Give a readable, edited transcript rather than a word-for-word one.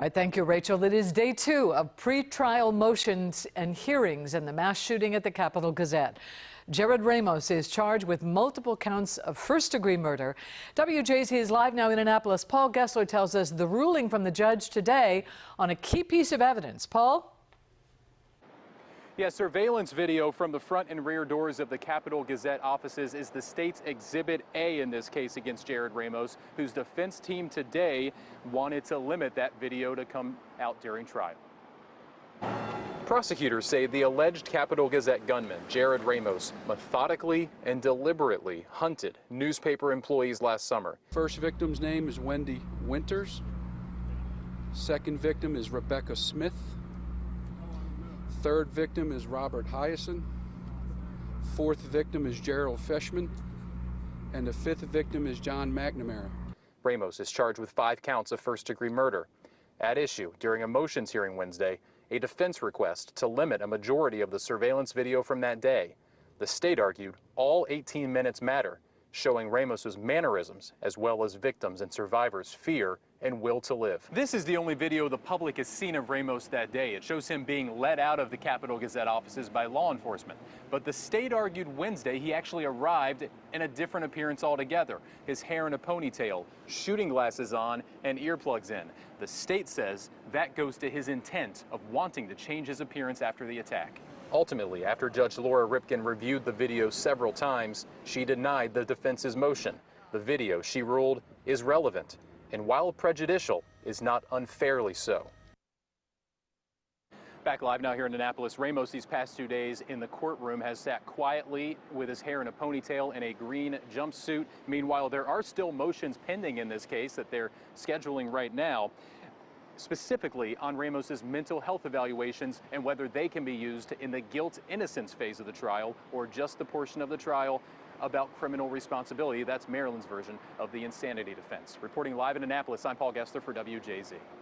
All right, thank you, Rachel. It is day 2 of pre-trial motions and hearings in the mass shooting at the Capital Gazette. Jared Ramos is charged with multiple counts of first-degree murder. WJZ is live now in Annapolis. Paul Gessler tells us the ruling from the judge today on a key piece of evidence. Paul? Yeah, surveillance video from the front and rear doors of the Capital Gazette offices is the state's Exhibit A in this case against Jared Ramos, whose defense team today wanted to limit that video to come out during trial. Prosecutors say the alleged Capital Gazette gunman, Jared Ramos, methodically and deliberately hunted newspaper employees last summer. First victim's name is Wendy Winters. Second victim is Rebecca Smith. Third victim is Robert Hyacin. Fourth victim is Gerald Feshman. And the fifth victim is John McNamara. Ramos is charged with 5 counts of first-degree murder. At issue during a motions hearing Wednesday, a defense request to limit a majority of the surveillance video from that day. The state argued all 18 minutes matter, showing Ramos's mannerisms as well as victims' and survivors' fear and will to live. This is the only video the public has seen of Ramos that day. It shows him being led out of the Capital Gazette offices by law enforcement. But the state argued Wednesday he actually arrived in a different appearance altogether. His hair in a ponytail, shooting glasses on, and earplugs in. The state says that goes to his intent of wanting to change his appearance after the attack. Ultimately, after Judge Laura Ripken reviewed the video several times, she denied the defense's motion. The video, she ruled, is relevant, and while prejudicial, is not unfairly so. Back live now here in Annapolis, Ramos these past 2 days in the courtroom has sat quietly with his hair in a ponytail and a green jumpsuit. Meanwhile, there are still motions pending in this case that they're scheduling right now, specifically on Ramos's mental health evaluations and whether they can be used in the guilt-innocence phase of the trial or just the portion of the trial about criminal responsibility. That's Maryland's version of the insanity defense. Reporting live in Annapolis, I'm Paul Gessler for WJZ.